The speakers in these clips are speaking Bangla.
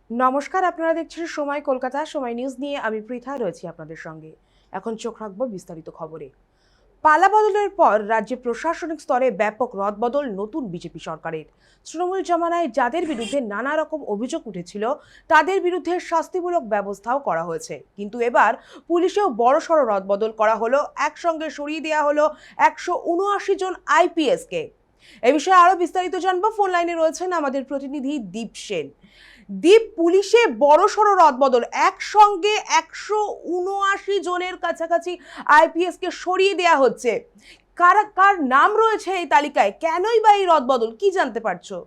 নমস্কার, আপনারা দেখছেন সময় কলকাতা। সময় নিউজ নিয়ে আমি পৃথা রয়েছি আপনাদের সঙ্গে। এখন চোখ রাখবো বিস্তারিত খবরে। পালা বদলের পর রাজ্যে প্রশাসনিক স্তরে ব্যাপক রদবদল নতুন বিজেপি সরকারের। তৃণমূল জমানায় যাদের বিরুদ্ধে নানা রকম অভিযোগ উঠেছিল তাদের বিরুদ্ধে শাস্তিমূলক ব্যবস্থাও করা হয়েছে, কিন্তু এবার পুলিশেও বড়সড় রদবদল করা হলো। একসঙ্গে সরিয়ে দেওয়া হলো 179 জন আইপিএসকে। এ বিষয়ে আরো বিস্তারিত জানবো। ফোন লাইনে রয়েছেন আমাদের প্রতিনিধি দীপ সেন। দ্বীপ, পুলিশে বড়সড় রদবদল, একসঙ্গে 179 জনের কাছাকাছি আইপিএস কে সরিয়ে দেয়া হচ্ছে। কারা কার নাম রয়েছে এই তালিকায়, কেনই বা এই রদবদল, কি জানতে পারছো?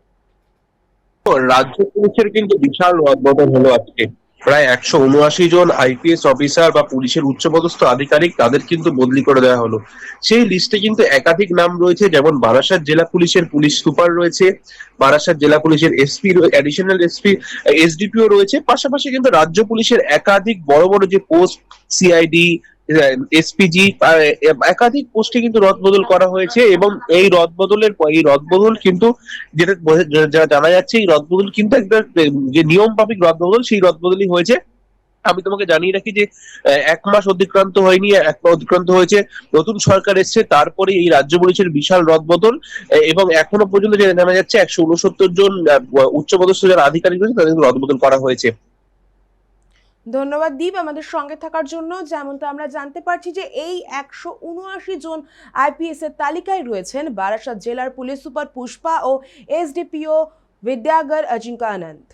রাজ্য পুলিশের কিন্তু বিশাল রদবদল হলো আজকে। প্রায় 179 জন আইপিএস অফিসার বা পুলিশের উচ্চপদস্থ আধিকারিক তাদের কিন্তু বদলি করে দেওয়া হলো। সেই লিস্টে কিন্তু একাধিক নাম রয়েছে, যেমন বারাসাত জেলা পুলিশের পুলিশ সুপার রয়েছে, বারাসাত জেলা পুলিশের এসপি, অ্যাডিশনাল এসপি, এসডিপিও রয়েছে। পাশাপাশি কিন্তু রাজ্য পুলিশের একাধিক বড় বড় যে পোস্ট, সিআইডি, এসপিজি, একাধিক পোস্টে কিন্তু রদবদল করা হয়েছে। এবং এই রদবদল কিন্তু যেটা যেটা জানা যাচ্ছে, এই রদবদল কিন্তু একটা যে নিয়ম মাফিক রদবদল, সেই রদবদলই হয়েছে। আমি তোমাকে জানিয়ে রাখি যে 1 মাস অতিক্রান্ত হয়নি, 1 মাস অতিক্রান্ত হয়েছে, নতুন সরকার এসছে, তারপরে এই রাজ্য পুলিশের বিশাল রদবদল। এবং এখনো পর্যন্ত যেটা জানা যাচ্ছে 169 জন উচ্চপদস্থ যারা আধিকারিক রয়েছে তাদের কিন্তু রদবদল করা হয়েছে। ধন্যবাদ দীপ আমাদের সঙ্গে থাকার জন্য। যেমনটা আমরা জানতে পারছি যে এই 179 জন আইপিএস এর তালিকায় রয়েছেন বারাসাত জেলার পুলিশ সুপার পুষ্পা ও এসডিপিও বিদ্যাগর অজিঙ্কা আনন্দ।